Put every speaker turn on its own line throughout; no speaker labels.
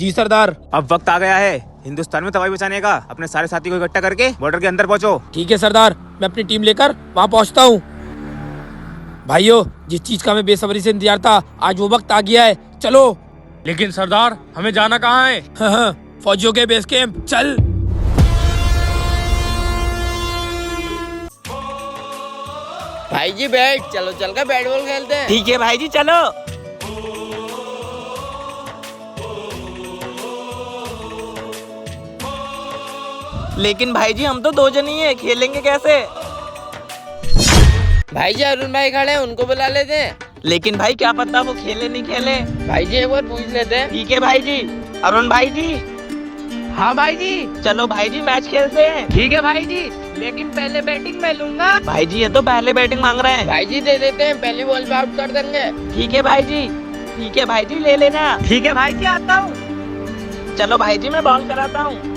जी सरदार।
अब वक्त आ गया है हिंदुस्तान में तबाही मचाने का। अपने सारे साथी को इकट्ठा करके बॉर्डर के अंदर पहुंचो।
ठीक है सरदार, मैं अपनी टीम लेकर वहाँ पहुँचता हूँ। भाइयों, जिस चीज का मैं बेसब्री से इंतजार था, आज वो वक्त आ गया है। चलो।
लेकिन सरदार, हमें जाना कहाँ है?
हाँ, फौजियों के बेस कैंप चल।
भाई जी बैठ, चलो चल कर बैट बॉल खेलते हैं।
ठीक है भाई जी, चलो। लेकिन भाई जी हम तो 2 जन ही है, खेलेंगे कैसे?
भाई जी अरुण भाई खड़े हैं, उनको बुला लेते हैं।
लेकिन भाई क्या पता वो खेले नहीं खेले।
भाई जी एक बार पूछ लेते हैं।
ठीक है भाई जी। अरुण भाई जी।
हाँ भाई जी।
चलो भाई जी मैच खेलते हैं।
ठीक है भाई जी, लेकिन पहले बैटिंग मैं लूंगा।
भाई जी ये तो पहले बैटिंग मांग रहे हैं।
भाई जी दे देते हैं, पहली बॉल पे आउट कर देंगे।
ठीक है भाई जी। ठीक है भाई जी, ले लेना। ठीक है भाई जी, आता हूँ। चलो भाई जी मैं बॉल कराता हूँ।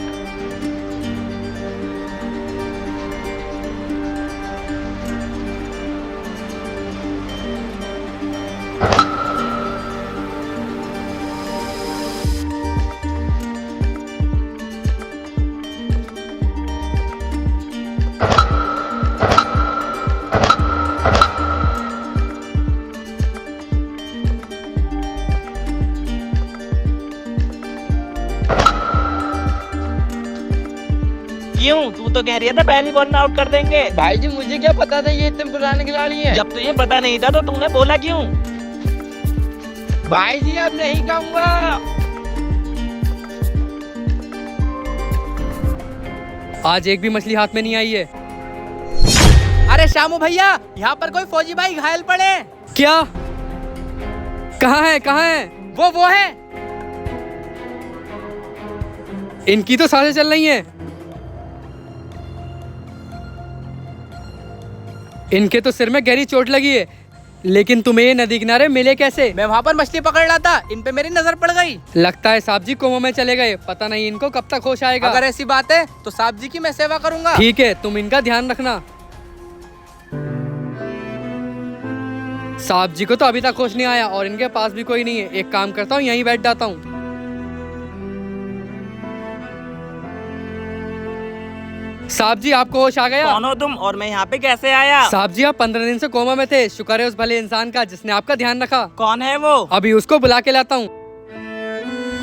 क्यों, तू तो कह रही था पहली बॉल में आउट कर देंगे।
भाई जी मुझे क्या पता था ये इतने पुराने खिलाड़ी हैं।
जब तुझे पता नहीं था तो तूने बोला क्यों?
भाई जी अब नहीं कहूँगा।
आज एक भी मछली हाथ में नहीं आई है।
अरे शामू भैया, यहाँ पर कोई फौजी भाई घायल पड़े।
क्या? कहाँ है, कहाँ है?
वो है।
इनकी तो सांसें चल रही हैं। इनके तो सिर में गहरी चोट लगी है, लेकिन तुम्हें ये नदी किनारे मिले कैसे?
मैं वहाँ पर मछली पकड़ रहा था, इन पे मेरी नजर पड़ गई।
लगता है साहब जी कोमा में चले गए। पता नहीं इनको कब तक होश आएगा।
अगर ऐसी बात है तो साहब जी की मैं सेवा करूंगा।
ठीक है, तुम इनका ध्यान रखना। साहब जी को तो अभी तक होश नहीं आया और इनके पास भी कोई नहीं है। एक काम करता हूँ, यहीं बैठ जाता हूँ। साहब जी आपको होश आ गया?
कौन हो तुम और मैं यहाँ पे कैसे आया?
साहब जी आप 15 दिन से कोमा में थे। शुक्र है उस भले इंसान का जिसने आपका ध्यान रखा।
कौन है वो?
अभी उसको बुला के लाता हूँ।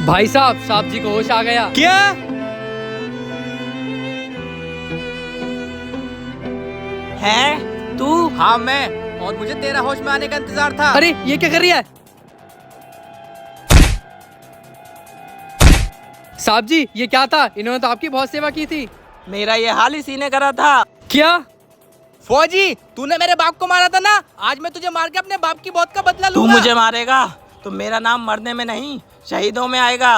भाई साहब जी को होश आ गया।
क्या?
है तू?
हाँ मैं, और मुझे तेरा होश में आने का इंतजार था।
अरे ये क्या कर रही है? साहब जी ये क्या था? इन्होंने तो आपकी बहुत सेवा की थी।
मेरा ये हाल इसी ने करा था।
क्या?
फौजी, तूने मेरे बाप को मारा था ना, आज मैं तुझे मार के अपने बाप की मौत का बदला
तू
लूंगा।
मुझे मारेगा तो मेरा नाम मरने में नहीं शहीदों में आएगा।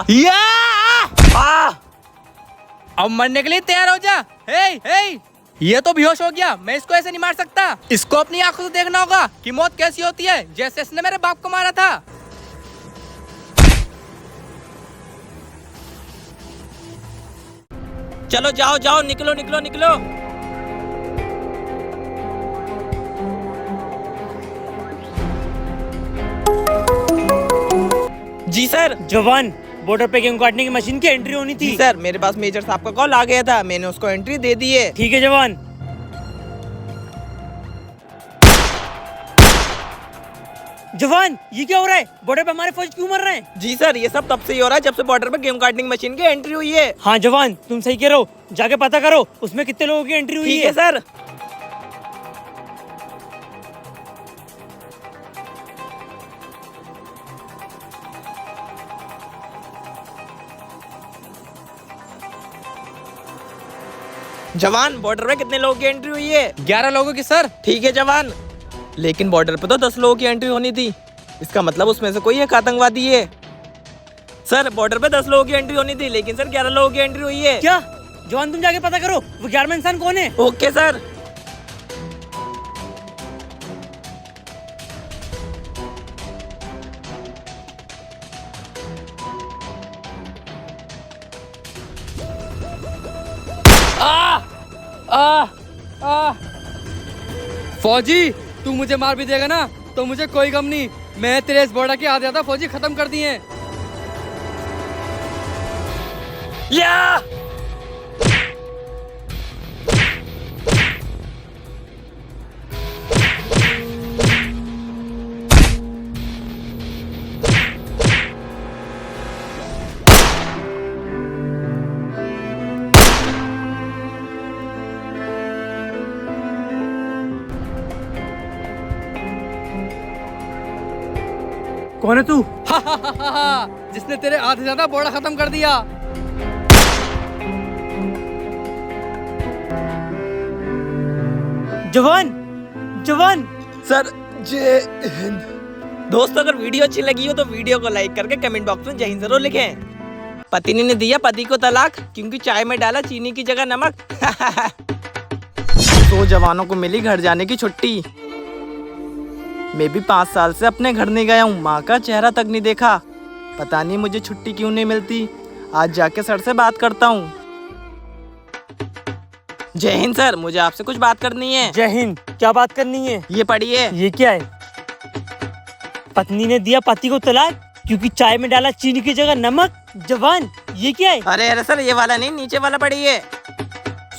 अब मरने के लिए तैयार हो जा। हे, ये तो बेहोश हो गया, मैं इसको ऐसे नहीं मार सकता। इसको अपनी आंखों से देखना होगा कि मौत कैसी होती है, जैसे इसने मेरे बाप को मारा था।
चलो जाओ जाओ, निकलो निकलो निकलो। जी सर।
जवान, बॉर्डर पे गेहूं काटने की मशीन की एंट्री होनी थी।
जी सर, मेरे पास मेजर साहब का कॉल आ गया था, मैंने उसको एंट्री दे दी है।
ठीक है जवान। जवान ये क्या हो रहा है? बॉर्डर पे हमारे फौज क्यों मर रहे हैं?
जी सर, ये सब तब से ही हो रहा है जब से बॉर्डर पे गेहूं काटने की मशीन की एंट्री हुई है।
हाँ जवान, तुम सही कह रहे हो, जाके पता करो उसमें कितने लोगों की एंट्री हुई
ठीक
है।
है सर। जवान, बॉर्डर पे कितने लोगों की एंट्री हुई है?
11 लोगों की सर।
ठीक है जवान, लेकिन बॉर्डर पे तो 10 लोगों की एंट्री होनी थी। इसका मतलब उसमें से कोई एक आतंकवादी है। सर, बॉर्डर पे 10 लोगों की एंट्री होनी थी, लेकिन सर 11 लोगों की एंट्री हुई है।
क्या? जवान तुम जाके पता करो वो 11वां इंसान कौन है।
Okay sir.
फौजी तू मुझे मार भी देगा ना तो मुझे कोई गम नहीं। मैं तेरे इस बॉर्डर के आधे आधा फौजी खत्म कर दिए हैं।
या
कौन है तू?
जिसने तेरे आधे ज्यादा बॉर्डर खत्म कर दिया।
जवान, जवान।
सर जय हिंद। दोस्तों अगर वीडियो अच्छी लगी हो तो वीडियो को लाइक करके कमेंट बॉक्स में जय हिंद जरूर लिखें। पत्नी ने दिया पति को तलाक क्योंकि चाय में डाला चीनी की जगह नमक। तो जवानों को मिली घर जाने की छुट्टी। मैं भी 5 साल से अपने घर नहीं गया हूँ, माँ का चेहरा तक नहीं देखा। पता नहीं मुझे छुट्टी क्यों नहीं मिलती। आज जाके सर से बात करता हूँ। जय हिंद सर, मुझे आपसे कुछ बात करनी है।
जय हिंद। क्या बात करनी है?
ये पढ़िए।
ये क्या है? पत्नी ने दिया पति को तलाक क्योंकि चाय में डाला चीनी की जगह नमक। जवान, ये क्या है?
अरे अरे सर, ये वाला नहीं, नीचे वाला पढ़िए।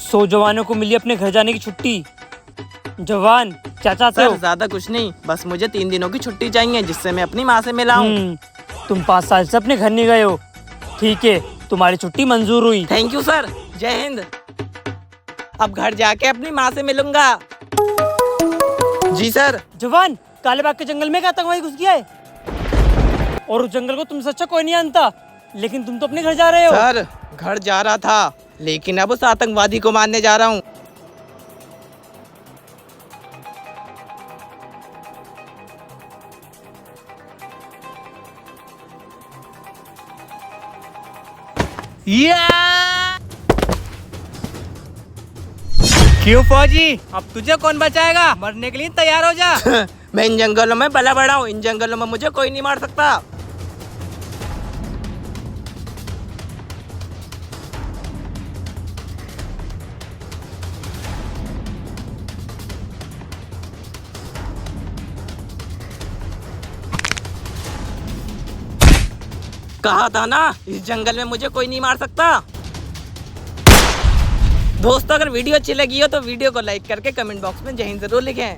100 जवानों को मिली अपने घर जाने की छुट्टी। जवान, क्या चाहते
सर
हो?
ज्यादा कुछ नहीं, बस मुझे 3 दिनों की छुट्टी चाहिए जिससे मैं अपनी माँ से मिला हूँ।
तुम 5 साल से अपने घर नहीं गए हो। ठीक है, तुम्हारी छुट्टी मंजूर हुई।
Thank you sir. जय हिंद। अब घर जाके अपनी माँ से मिलूंगा। जी सर।
जवान, काले बाग के जंगल में एक आतंकवादी घुस गया है और उस जंगल को तुमसे अच्छा कोई नहीं जानता, लेकिन तुम तो अपने घर जा रहे हो।
सर घर जा रहा था लेकिन अब उस आतंकवादी को मारने जा रहा हूँ।
क्यों फौजी, अब तुझे कौन बचाएगा? मरने के लिए तैयार हो जा।
मैं इन जंगलों में पला बड़ा हूँ, इन जंगलों में मुझे कोई नहीं मार सकता। कहा था ना, इस जंगल में मुझे कोई नहीं मार सकता। दोस्तों अगर वीडियो अच्छी लगी हो तो वीडियो को लाइक करके कमेंट बॉक्स में जय हिंद जरूर लिखें।